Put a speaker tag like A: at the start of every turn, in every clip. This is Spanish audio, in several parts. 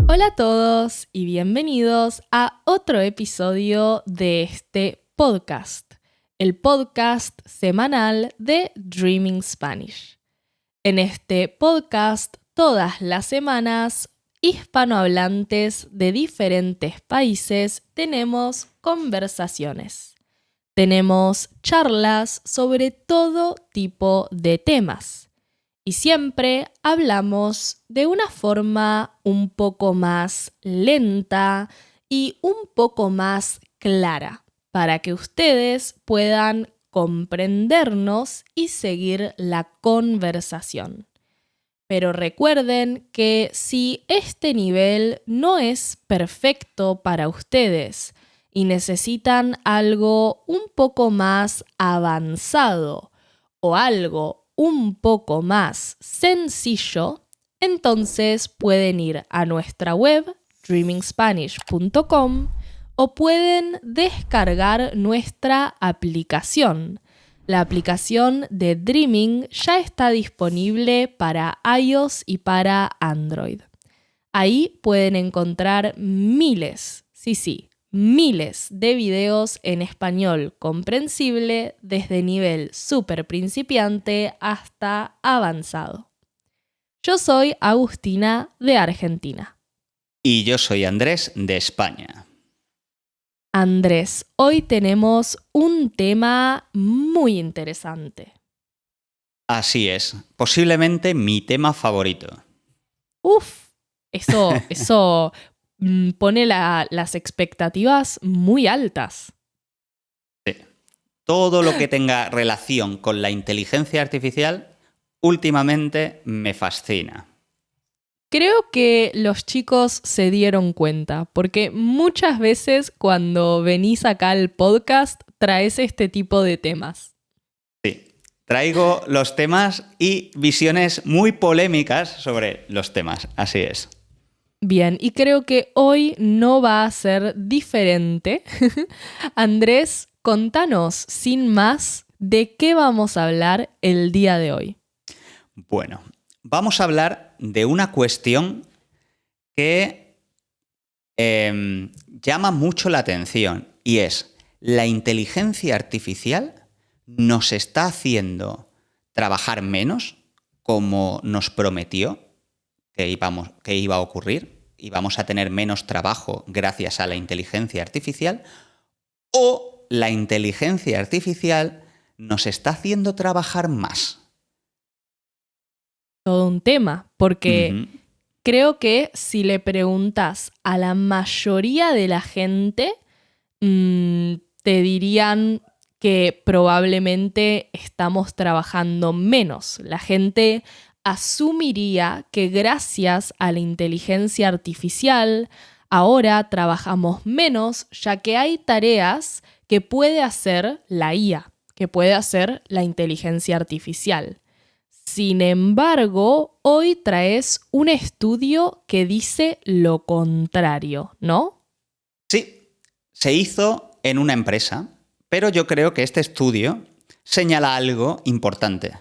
A: Hola a todos y bienvenidos a otro episodio de este podcast, el podcast semanal de Dreaming Spanish. En este podcast, todas las semanas, hispanohablantes de diferentes países tenemos conversaciones. Tenemos charlas sobre todo tipo de temas. Y siempre hablamos de una forma un poco más lenta y un poco más clara para que ustedes puedan comprendernos y seguir la conversación. Pero recuerden que si este nivel no es perfecto para ustedes y necesitan algo un poco más avanzado o algo un poco más sencillo, entonces pueden ir a nuestra web dreamingspanish.com o pueden descargar nuestra aplicación. La aplicación de Dreaming ya está disponible para iOS y para Android. Ahí pueden encontrar miles de videos en español comprensible desde nivel súper principiante hasta avanzado. Yo soy Agustina de Argentina.
B: Y yo soy Andrés de España.
A: Andrés, hoy tenemos un tema muy interesante.
B: Así es, posiblemente mi tema favorito.
A: Eso pone las expectativas muy altas.
B: Sí. Todo lo que tenga relación con la inteligencia artificial últimamente me fascina.
A: Creo que los chicos se dieron cuenta, porque muchas veces cuando venís acá al podcast traes este tipo de temas.
B: Sí, traigo los temas y visiones muy polémicas sobre los temas, así es.
A: Bien, y creo que hoy no va a ser diferente. Andrés, contanos sin más de qué vamos a hablar el día de hoy.
B: Bueno, vamos a hablar de una cuestión que llama mucho la atención y es: ¿la inteligencia artificial nos está haciendo trabajar menos, como nos prometió que iba a ocurrir? ¿Y vamos a tener menos trabajo gracias a la inteligencia artificial? ¿O la inteligencia artificial nos está haciendo trabajar más?
A: Todo un tema, porque creo que si le preguntas a la mayoría de la gente, te dirían que probablemente estamos trabajando menos. La gente asumiría que gracias a la inteligencia artificial ahora trabajamos menos, ya que hay tareas que puede hacer la IA, que puede hacer la inteligencia artificial. Sin embargo, hoy traes un estudio que dice lo contrario, ¿no?
B: Sí, se hizo en una empresa, pero yo creo que este estudio señala algo importante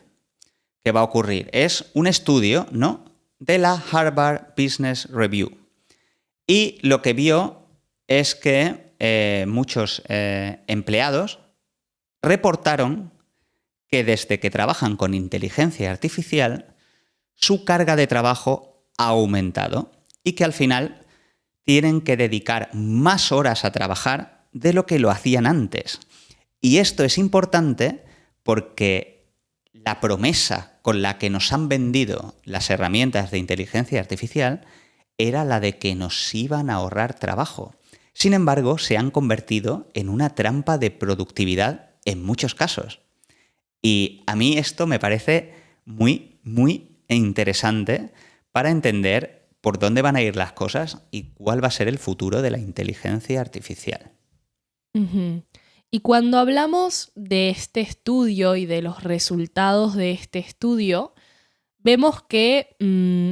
B: que va a ocurrir. Es un estudio, ¿no?, de la Harvard Business Review. Y lo que vio es que muchos empleados reportaron que desde que trabajan con inteligencia artificial, su carga de trabajo ha aumentado y que al final tienen que dedicar más horas a trabajar de lo que lo hacían antes. Y esto es importante porque la promesa con la que nos han vendido las herramientas de inteligencia artificial era la de que nos iban a ahorrar trabajo. Sin embargo, se han convertido en una trampa de productividad en muchos casos. Y a mí esto me parece muy, muy interesante para entender por dónde van a ir las cosas y cuál va a ser el futuro de la inteligencia artificial.
A: Uh-huh. Y cuando hablamos de este estudio y de los resultados de este estudio, vemos que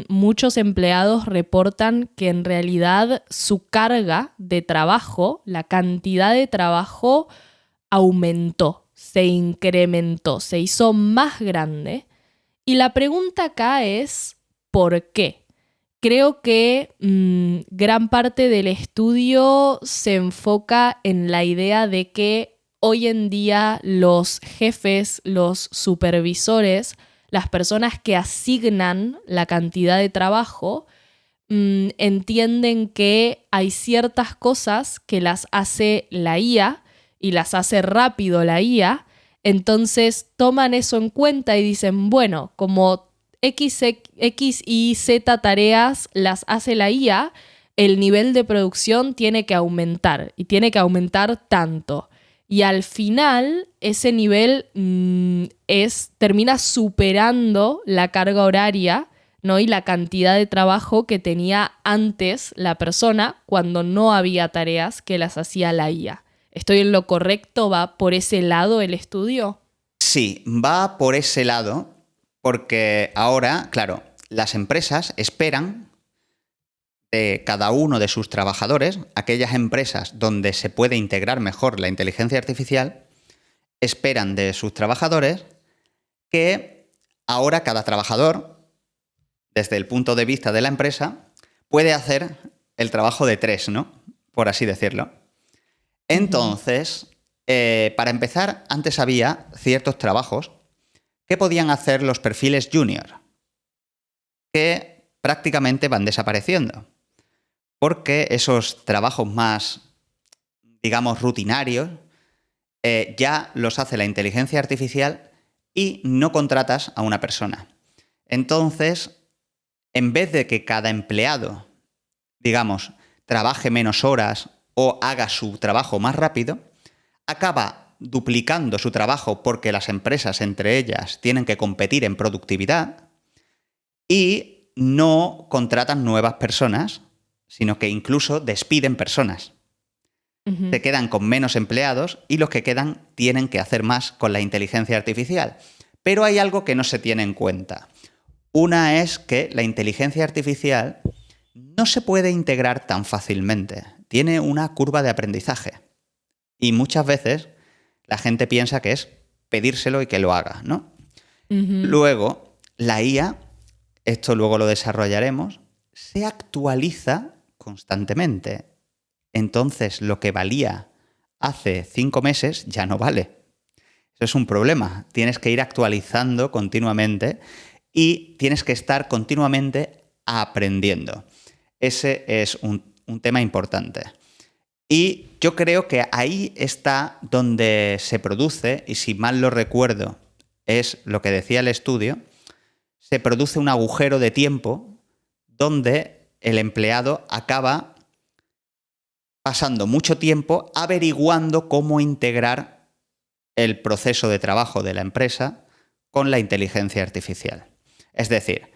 A: muchos empleados reportan que en realidad su carga de trabajo, la cantidad de trabajo, aumentó, se incrementó, se hizo más grande. Y la pregunta acá es, ¿por qué? Creo que gran parte del estudio se enfoca en la idea de que hoy en día los jefes, los supervisores, las personas que asignan la cantidad de trabajo, entienden que hay ciertas cosas que las hace la IA y las hace rápido la IA, entonces toman eso en cuenta y dicen, bueno, como X y Z tareas las hace la IA, el nivel de producción tiene que aumentar y tiene que aumentar tanto. Y al final ese nivel termina superando la carga horaria, ¿no? Y la cantidad de trabajo que tenía antes la persona cuando no había tareas que las hacía la IA. ¿Estoy en lo correcto? ¿Va por ese lado el estudio?
B: Sí, va por ese lado porque ahora, claro, las empresas esperan de cada uno de sus trabajadores, aquellas empresas donde se puede integrar mejor la inteligencia artificial, esperan de sus trabajadores que ahora cada trabajador, desde el punto de vista de la empresa, puede hacer el trabajo de 3, ¿no? Por así decirlo. Entonces, para empezar, antes había ciertos trabajos que podían hacer los perfiles junior, que prácticamente van desapareciendo, porque esos trabajos más, digamos, rutinarios, ya los hace la inteligencia artificial y no contratas a una persona. Entonces, en vez de que cada empleado, digamos, trabaje menos horas o haga su trabajo más rápido, acaba duplicando su trabajo porque las empresas entre ellas tienen que competir en productividad y no contratan nuevas personas, sino que incluso despiden personas. Uh-huh. Se quedan con menos empleados y los que quedan tienen que hacer más con la inteligencia artificial. Pero hay algo que no se tiene en cuenta. Una es que la inteligencia artificial no se puede integrar tan fácilmente. Tiene una curva de aprendizaje. Y muchas veces la gente piensa que es pedírselo y que lo haga, ¿no? Uh-huh. Luego, la IA, esto luego lo desarrollaremos, se actualiza constantemente. Entonces, lo que valía hace 5 meses ya no vale. Eso es un problema. Tienes que ir actualizando continuamente y tienes que estar continuamente aprendiendo. Ese es un tema importante. Y yo creo que ahí está donde se produce, y si mal lo recuerdo, es lo que decía el estudio, se produce un agujero de tiempo donde el empleado acaba pasando mucho tiempo averiguando cómo integrar el proceso de trabajo de la empresa con la inteligencia artificial. Es decir,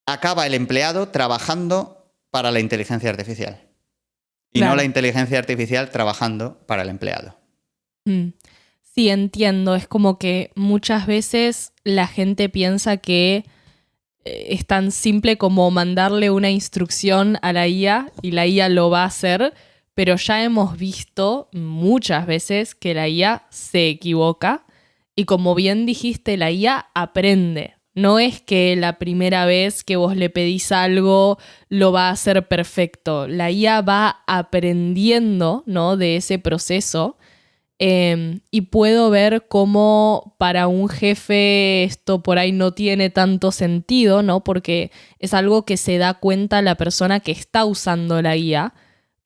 B: acaba el empleado trabajando para la inteligencia artificial. Y claro, no la inteligencia artificial trabajando para el empleado.
A: Sí, entiendo. Es como que muchas veces la gente piensa que es tan simple como mandarle una instrucción a la IA y la IA lo va a hacer, pero ya hemos visto muchas veces que la IA se equivoca y como bien dijiste, la IA aprende. No es que la primera vez que vos le pedís algo lo va a hacer perfecto. La IA va aprendiendo, ¿no?, de ese proceso. Y puedo ver cómo para un jefe esto por ahí no tiene tanto sentido, ¿no? Porque es algo que se da cuenta la persona que está usando la IA,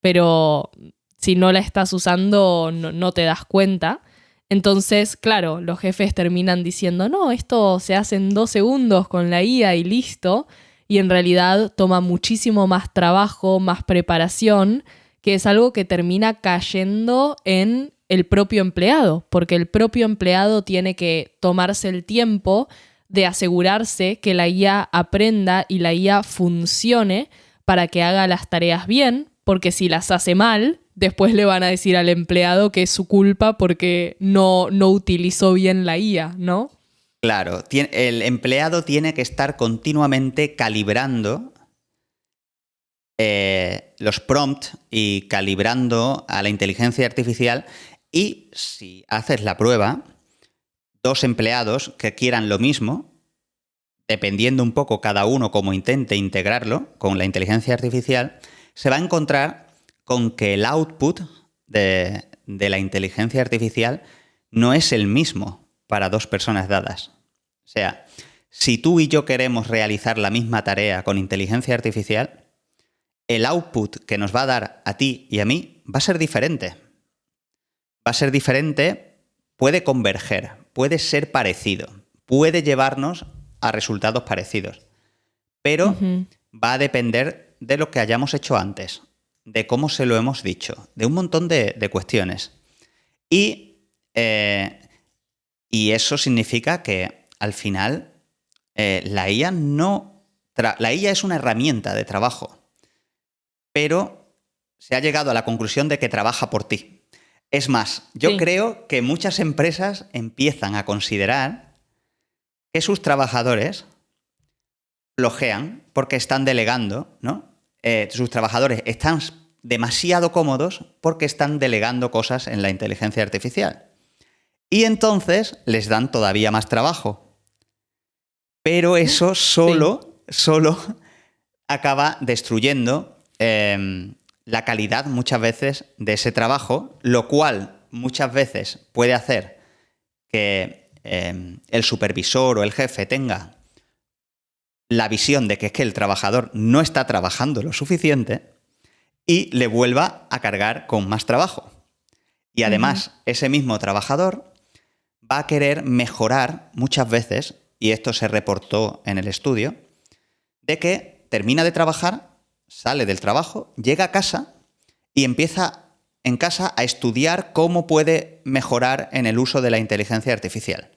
A: pero si no la estás usando no te das cuenta. Entonces, claro, los jefes terminan diciendo, no, esto se hace en 2 segundos con la IA y listo. Y en realidad toma muchísimo más trabajo, más preparación, que es algo que termina cayendo en el propio empleado, porque el propio empleado tiene que tomarse el tiempo de asegurarse que la IA aprenda y la IA funcione para que haga las tareas bien, porque si las hace mal, después le van a decir al empleado que es su culpa porque no utilizó bien la IA, ¿no?
B: Claro, el empleado tiene que estar continuamente calibrando los prompts y calibrando a la inteligencia artificial Y si haces la prueba, 2 empleados que quieran lo mismo, dependiendo un poco cada uno cómo intente integrarlo con la inteligencia artificial, se va a encontrar con que el output de la inteligencia artificial no es el mismo para 2 personas dadas. O sea, si tú y yo queremos realizar la misma tarea con inteligencia artificial, el output que nos va a dar a ti y a mí va a ser diferente. Va a ser diferente, puede converger, puede ser parecido, puede llevarnos a resultados parecidos, pero va a depender de lo que hayamos hecho antes, de cómo se lo hemos dicho, de un montón de cuestiones. Y eso significa que al final la IA la IA es una herramienta de trabajo, pero se ha llegado a la conclusión de que trabaja por ti. Es más, yo creo que muchas empresas empiezan a considerar que sus trabajadores flojean porque están delegando, ¿no? Sus trabajadores están demasiado cómodos porque están delegando cosas en la inteligencia artificial. Y entonces les dan todavía más trabajo. Pero eso solo acaba destruyendo la calidad muchas veces de ese trabajo, lo cual muchas veces puede hacer que el supervisor o el jefe tenga la visión de que es que el trabajador no está trabajando lo suficiente y le vuelva a cargar con más trabajo. Y además, ese mismo trabajador va a querer mejorar muchas veces, y esto se reportó en el estudio, de que termina de trabajar, sale del trabajo, llega a casa y empieza en casa a estudiar cómo puede mejorar en el uso de la inteligencia artificial.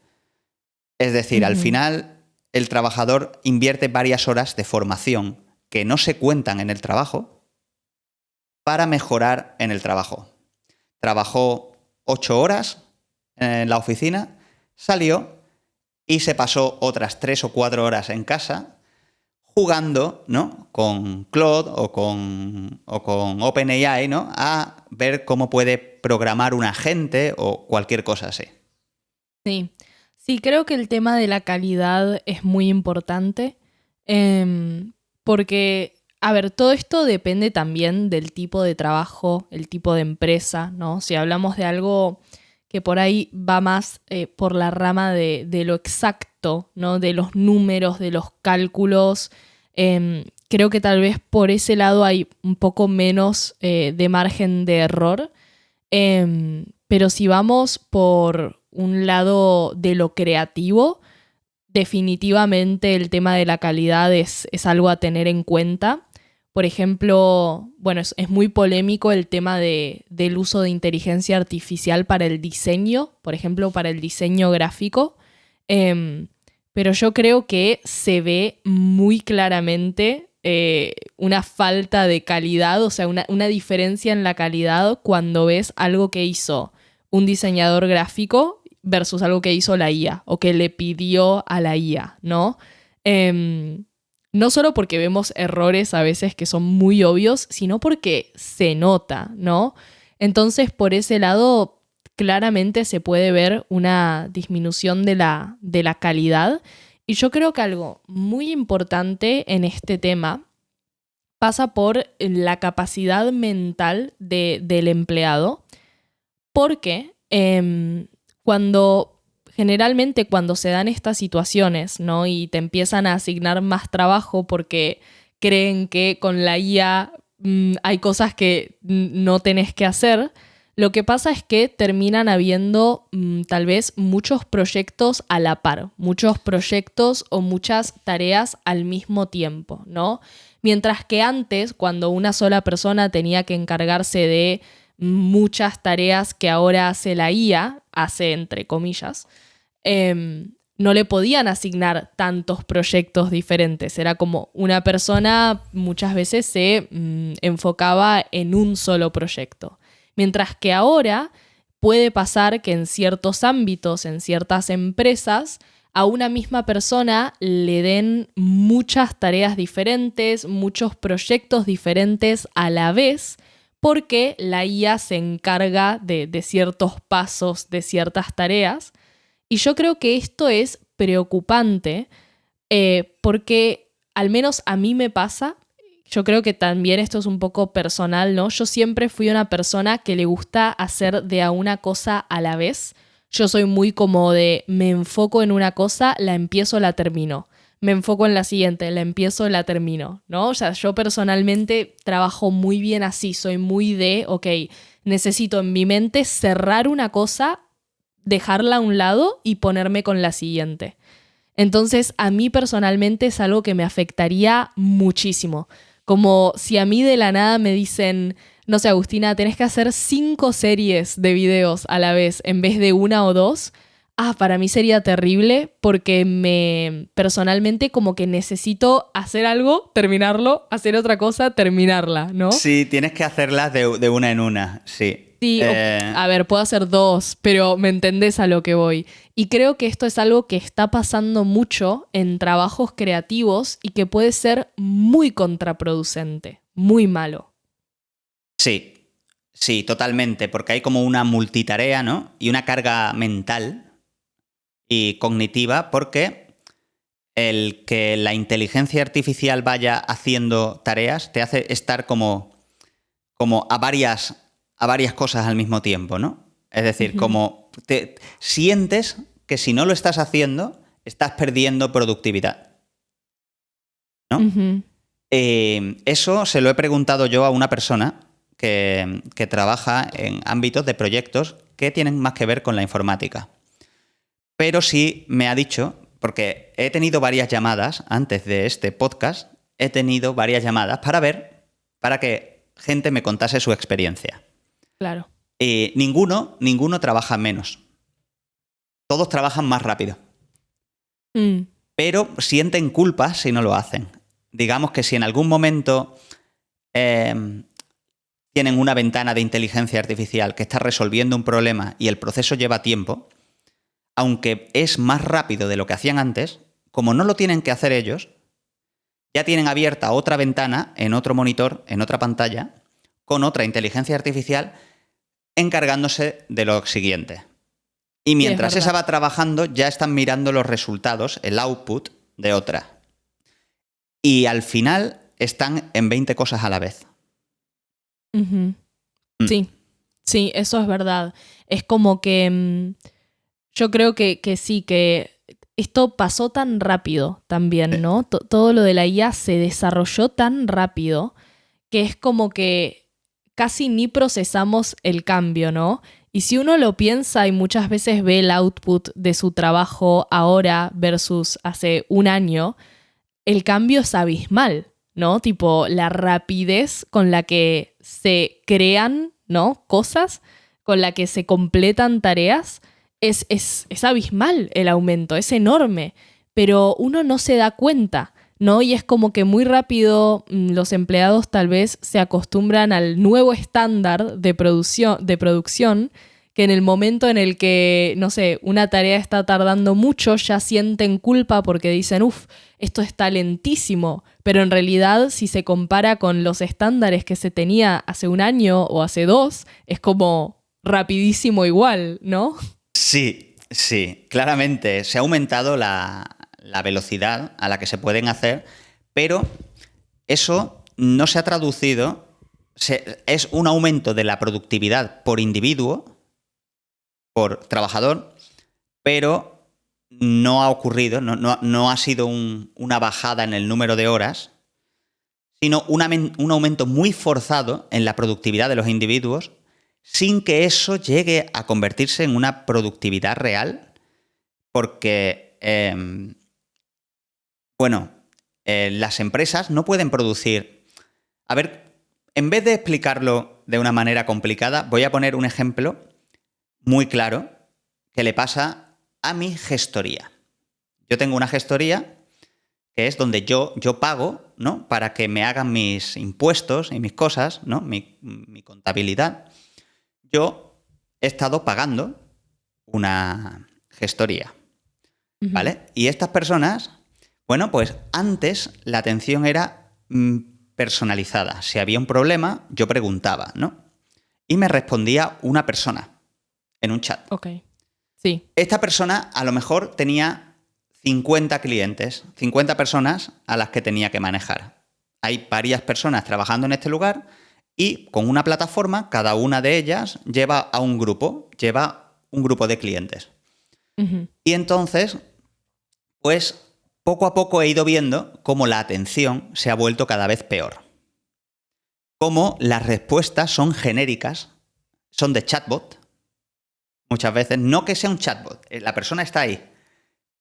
B: Es decir, al final el trabajador invierte varias horas de formación que no se cuentan en el trabajo para mejorar en el trabajo. Trabajó 8 horas en la oficina, salió y se pasó otras 3 o 4 horas en casa jugando, ¿no?, con Claude o con OpenAI, ¿no?, a ver cómo puede programar un agente o cualquier cosa así.
A: Sí, creo que el tema de la calidad es muy importante porque, a ver, todo esto depende también del tipo de trabajo, el tipo de empresa, ¿no? Si hablamos de algo que por ahí va más por la rama de lo exacto, ¿no?, de los números, de los cálculos, creo que tal vez por ese lado hay un poco menos de margen de error, pero si vamos por un lado de lo creativo, definitivamente el tema de la calidad es algo a tener en cuenta. Por ejemplo, bueno, es muy polémico el tema del uso de inteligencia artificial para el diseño, por ejemplo, para el diseño gráfico. Pero yo creo que se ve muy claramente una falta de calidad, o sea, una diferencia en la calidad cuando ves algo que hizo un diseñador gráfico versus algo que hizo la IA o que le pidió a la IA, ¿no? No solo porque vemos errores a veces que son muy obvios, sino porque se nota, ¿no? Entonces, por ese lado, claramente se puede ver una disminución de la calidad. Y yo creo que algo muy importante en este tema pasa por la capacidad mental del empleado, porque generalmente cuando se dan estas situaciones, ¿no?, y te empiezan a asignar más trabajo porque creen que con la IA hay cosas que no tenés que hacer, lo que pasa es que terminan habiendo tal vez muchos proyectos a la par, muchos proyectos o muchas tareas al mismo tiempo, ¿no? Mientras que antes, cuando una sola persona tenía que encargarse de muchas tareas que ahora hace la IA, hace entre comillas, no le podían asignar tantos proyectos diferentes. Era como una persona muchas veces se enfocaba en un solo proyecto. Mientras que ahora puede pasar que en ciertos ámbitos, en ciertas empresas, a una misma persona le den muchas tareas diferentes, muchos proyectos diferentes a la vez, porque la IA se encarga de ciertos pasos, de ciertas tareas. Y yo creo que esto es preocupante porque al menos a mí me pasa, yo creo que también esto es un poco personal, ¿no? Yo siempre fui una persona que le gusta hacer de a una cosa a la vez. Yo soy muy como de me enfoco en una cosa, la empiezo, la termino. Me enfoco en la siguiente, la empiezo, la termino, ¿no? O sea, yo personalmente trabajo muy bien así, soy muy de, ok, necesito en mi mente cerrar una cosa, dejarla a un lado y ponerme con la siguiente. Entonces, a mí personalmente es algo que me afectaría muchísimo. Como si a mí de la nada me dicen, no sé, Agustina, tenés que hacer 5 series de videos a la vez en vez de 1 o 2. Para mí sería terrible porque personalmente como que necesito hacer algo, terminarlo, hacer otra cosa, terminarla, ¿no?
B: Sí, tienes que hacerlas de una en una, sí.
A: Sí, a ver, puedo hacer 2, pero me entendés a lo que voy. Y creo que esto es algo que está pasando mucho en trabajos creativos y que puede ser muy contraproducente, muy malo.
B: Sí, sí, totalmente, porque hay como una multitarea, ¿no? Y una carga mental y cognitiva, porque el que la inteligencia artificial vaya haciendo tareas te hace estar como a varias cosas al mismo tiempo, ¿no? Es decir, como te sientes que si no lo estás haciendo, estás perdiendo productividad, ¿no?
A: Uh-huh.
B: Eso se lo he preguntado yo a una persona que trabaja en ámbitos de proyectos que tienen más que ver con la informática. Pero sí me ha dicho, porque he tenido varias llamadas antes de este podcast, he tenido varias llamadas para que gente me contase su experiencia.
A: Claro.
B: Ninguno trabaja menos. Todos trabajan más rápido. Pero sienten culpa si no lo hacen. Digamos que si en algún momento tienen una ventana de inteligencia artificial que está resolviendo un problema y el proceso lleva tiempo, aunque es más rápido de lo que hacían antes, como no lo tienen que hacer ellos, ya tienen abierta otra ventana en otro monitor, en otra pantalla, con otra inteligencia artificial encargándose de lo siguiente. Y mientras esa va trabajando, ya están mirando los resultados, el output de otra. Y al final están en 20 cosas a la vez.
A: Uh-huh. Sí, eso es verdad. Es como que yo creo que sí, que esto pasó tan rápido también, ¿no? Todo lo de la IA se desarrolló tan rápido que es como que casi ni procesamos el cambio, ¿no? Y si uno lo piensa y muchas veces ve el output de su trabajo ahora versus hace un año, el cambio es abismal, ¿no? Tipo, la rapidez con la que se crean, ¿no? Cosas, con la que se completan tareas, es abismal el aumento, es enorme, pero uno no se da cuenta, ¿no? Y es como que muy rápido los empleados tal vez se acostumbran al nuevo estándar de producción, que en el momento en el que, no sé, una tarea está tardando mucho, ya sienten culpa porque dicen, esto está lentísimo, pero en realidad si se compara con los estándares que se tenía hace un año o hace 2, es como rapidísimo igual, ¿no?
B: Sí, claramente se ha aumentado la velocidad a la que se pueden hacer, pero eso no se ha traducido, es un aumento de la productividad por individuo, por trabajador, pero no ha ocurrido, no ha sido una bajada en el número de horas, sino un aumento muy forzado en la productividad de los individuos sin que eso llegue a convertirse en una productividad real, porque, las empresas no pueden producir. A ver, en vez de explicarlo de una manera complicada, voy a poner un ejemplo muy claro que le pasa a mi gestoría. Yo tengo una gestoría que es donde yo pago, ¿no? Para que me hagan mis impuestos y mis cosas, ¿no? Mi contabilidad. Yo he estado pagando una gestoría, ¿vale? Y estas personas, bueno, pues antes la atención era personalizada. Si había un problema, yo preguntaba, ¿no? Y me respondía una persona en un chat.
A: Ok. Sí.
B: Esta persona a lo mejor tenía 50 clientes, 50 personas a las que tenía que manejar. Hay varias personas trabajando en este lugar y con una plataforma, cada una de ellas lleva un grupo de clientes.
A: Uh-huh.
B: Y entonces, pues poco a poco he ido viendo cómo la atención se ha vuelto cada vez peor. Cómo las respuestas son genéricas, son de chatbot. Muchas veces, no que sea un chatbot, la persona está ahí,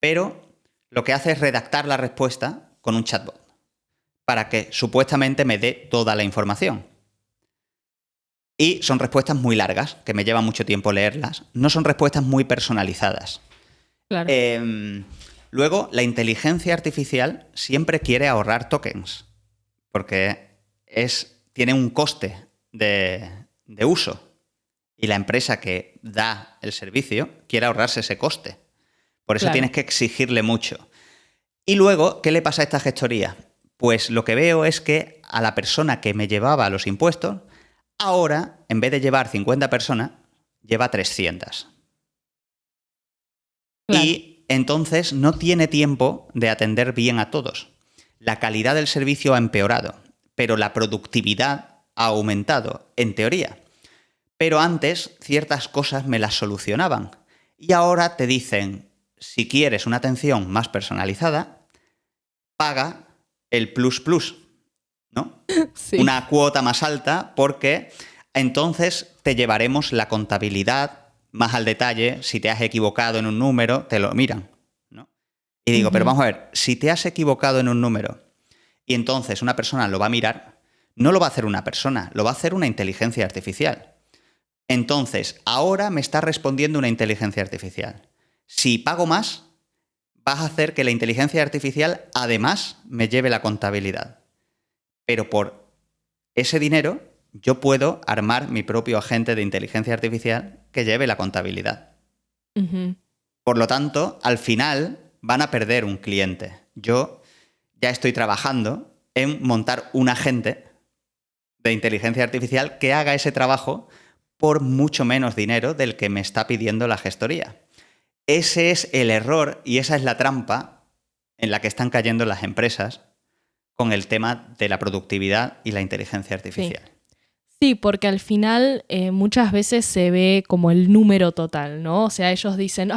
B: pero lo que hace es redactar la respuesta con un chatbot para que supuestamente me dé toda la información. Y son respuestas muy largas, que me lleva mucho tiempo leerlas. No son respuestas muy personalizadas.
A: Claro.
B: Luego, la inteligencia artificial siempre quiere ahorrar tokens, porque tiene un coste de uso. Y la empresa que da el servicio quiere ahorrarse ese coste. Por eso tienes que exigirle mucho. Y luego, ¿qué le pasa a esta gestoría? Pues lo que veo es que a la persona que me llevaba los impuestos, ahora, en vez de llevar 50 personas, lleva 300. Claro. Y entonces no tiene tiempo de atender bien a todos. La calidad del servicio ha empeorado, pero la productividad ha aumentado, en teoría. Pero antes ciertas cosas me las solucionaban. Y ahora te dicen, si quieres una atención más personalizada, paga el plus, ¿no? Sí. Una cuota más alta, porque entonces te llevaremos la contabilidad más al detalle. Si te has equivocado en un número, te lo miran, ¿no? Y digo, pero vamos a ver, si te has equivocado en un número y entonces una persona lo va a mirar, no lo va a hacer una persona, lo va a hacer una inteligencia artificial. Entonces, ahora me está respondiendo una inteligencia artificial. Si pago más, vas a hacer que la inteligencia artificial además me lleve la contabilidad. Pero por ese dinero yo puedo armar mi propio agente de inteligencia artificial que lleve la contabilidad. Uh-huh. Por lo tanto, al final van a perder un cliente. Yo ya estoy trabajando en montar un agente de inteligencia artificial que haga ese trabajo por mucho menos dinero del que me está pidiendo la gestoría. Ese es el error y esa es la trampa en la que están cayendo las empresas con el tema de la productividad y la inteligencia artificial.
A: Sí, porque al final muchas veces se ve como el número total, ¿no? O sea, ellos dicen,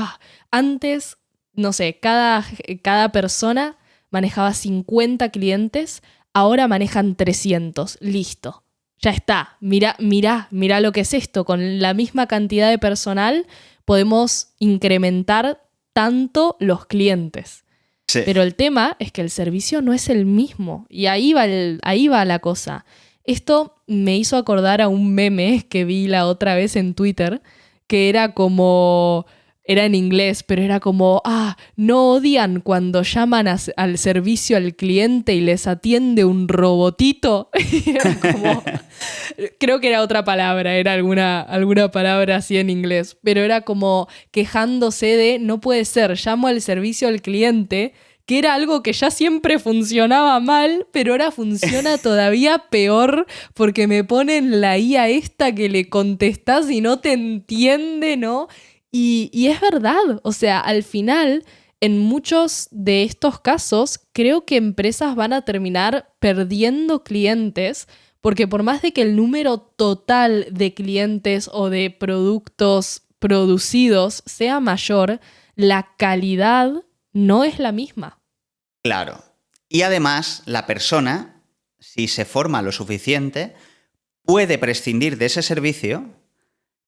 A: antes, no sé, cada persona manejaba 50 clientes, ahora manejan 300, listo. Ya está, mira lo que es esto. Con la misma cantidad de personal podemos incrementar tanto los clientes. Sí. Pero el tema es que el servicio no es el mismo. Y ahí va la cosa. Esto me hizo acordar a un meme que vi la otra vez en Twitter, que era en inglés, pero era como, no odian cuando llaman al servicio al cliente y les atiende un robotito. Era como, creo que era otra palabra, era alguna palabra así en inglés, pero era como quejándose de, no puede ser, llamo al servicio al cliente, que era algo que ya siempre funcionaba mal, pero ahora funciona todavía peor porque me ponen la IA esta que le contestás y no te entiende, ¿no? Y es verdad, o sea, al final, en muchos de estos casos, creo que empresas van a terminar perdiendo clientes porque por más de que el número total de clientes o de productos producidos sea mayor, la calidad no es la misma.
B: Claro. Y además, la persona, si se forma lo suficiente, puede prescindir de ese servicio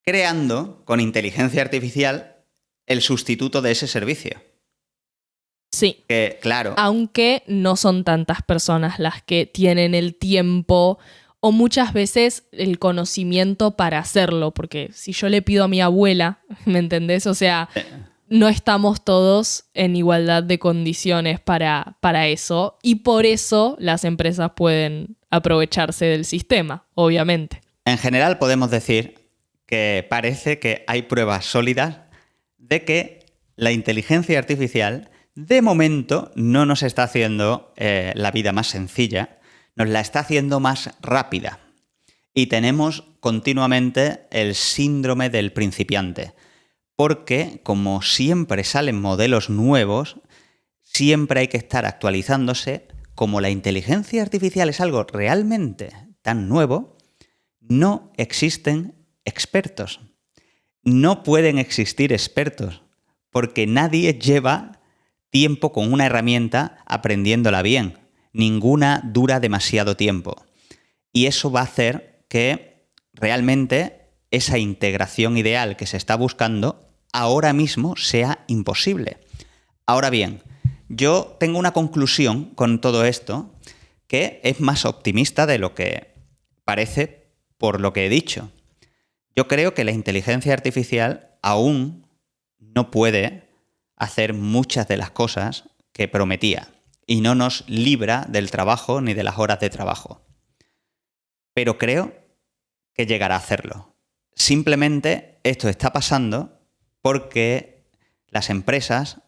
B: creando con inteligencia artificial el sustituto de ese servicio.
A: Sí.
B: Que, claro.
A: Aunque no son tantas personas las que tienen el tiempo o muchas veces el conocimiento para hacerlo. Porque si yo le pido a mi abuela, ¿me entendés? O sea, no estamos todos en igualdad de condiciones para eso. Y por eso las empresas pueden aprovecharse del sistema, obviamente.
B: En general podemos decir que parece que hay pruebas sólidas de que la inteligencia artificial de momento no nos está haciendo la vida más sencilla, nos la está haciendo más rápida. Y tenemos continuamente el síndrome del principiante. Porque, como siempre salen modelos nuevos, siempre hay que estar actualizándose. Como la inteligencia artificial es algo realmente tan nuevo, no existen expertos. No pueden existir expertos, porque nadie lleva tiempo con una herramienta aprendiéndola bien. Ninguna dura demasiado tiempo. Y eso va a hacer que realmente esa integración ideal que se está buscando ahora mismo sea imposible. Ahora bien, yo tengo una conclusión con todo esto que es más optimista de lo que parece por lo que he dicho. Yo creo que la inteligencia artificial aún no puede hacer muchas de las cosas que prometía y no nos libra del trabajo ni de las horas de trabajo. Pero creo que llegará a hacerlo. Simplemente esto está pasando porque las empresas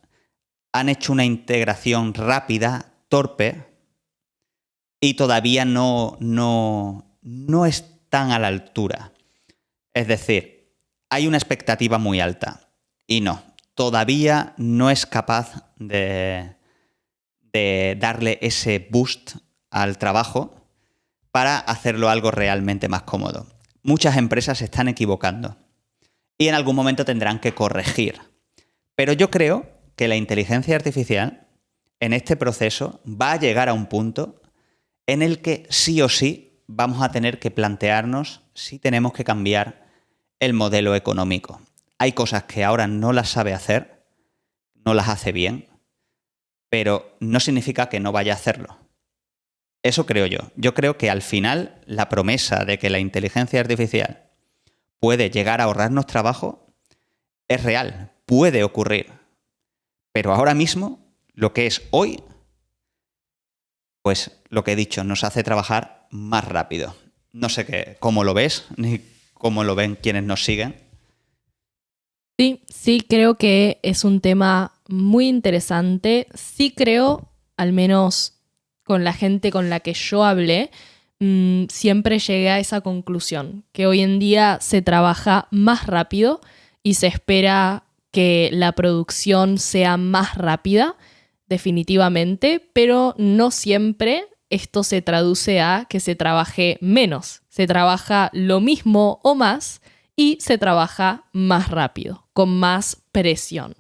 B: han hecho una integración rápida, torpe, y todavía no están a la altura. Es decir, hay una expectativa muy alta y todavía no es capaz de darle ese boost al trabajo para hacerlo algo realmente más cómodo. Muchas empresas se están equivocando y en algún momento tendrán que corregir. Pero yo creo que la inteligencia artificial en este proceso va a llegar a un punto en el que sí o sí vamos a tener que plantearnos si tenemos que cambiar el modelo económico. Hay cosas que ahora no las sabe hacer, no las hace bien, pero no significa que no vaya a hacerlo. Eso creo yo. Yo creo que al final la promesa de que la inteligencia artificial puede llegar a ahorrarnos trabajo es real, puede ocurrir. Pero ahora mismo, lo que es hoy, pues lo que he dicho, nos hace trabajar más rápido. No sé cómo lo ves, ni cómo lo ven quienes nos siguen.
A: Sí, creo que es un tema muy interesante. Sí creo, al menos con la gente con la que yo hablé, siempre llegué a esa conclusión, que hoy en día se trabaja más rápido y se espera que la producción sea más rápida, definitivamente, pero no siempre esto se traduce a que se trabaje menos. Se trabaja lo mismo o más y se trabaja más rápido, con más presión.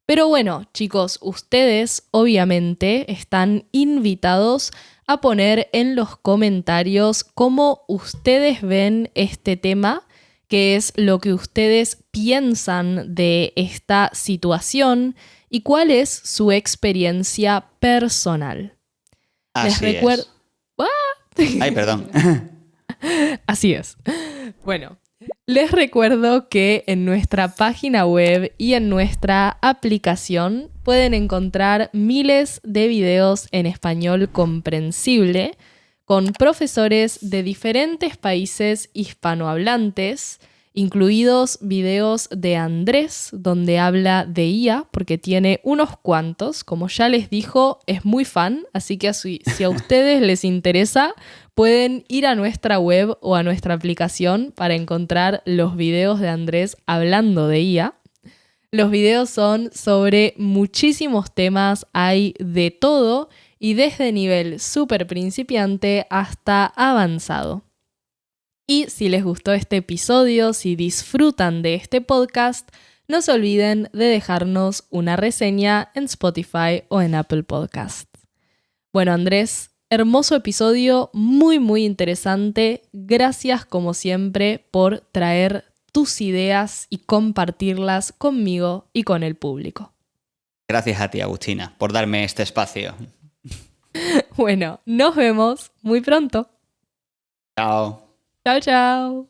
A: Pero bueno, chicos, ustedes obviamente están invitados a poner en los comentarios cómo ustedes ven este tema, qué es lo que ustedes piensan de esta situación y cuál es su experiencia personal.
B: Así es. Ay, perdón.
A: Así es. Bueno, les recuerdo que en nuestra página web y en nuestra aplicación pueden encontrar miles de videos en español comprensible con profesores de diferentes países hispanohablantes, incluidos videos de Andrés, donde habla de IA, porque tiene unos cuantos. Como ya les dijo, es muy fan, así que si a ustedes les interesa, pueden ir a nuestra web o a nuestra aplicación para encontrar los videos de Andrés hablando de IA. Los videos son sobre muchísimos temas, hay de todo y desde nivel súper principiante hasta avanzado. Y si les gustó este episodio, si disfrutan de este podcast, no se olviden de dejarnos una reseña en Spotify o en Apple Podcasts. Bueno, Andrés, hermoso episodio, muy, muy interesante. Gracias, como siempre, por traer tus ideas y compartirlas conmigo y con el público.
B: Gracias a ti, Agustina, por darme este espacio.
A: Bueno, nos vemos muy pronto.
B: Chao.
A: Chao, chao.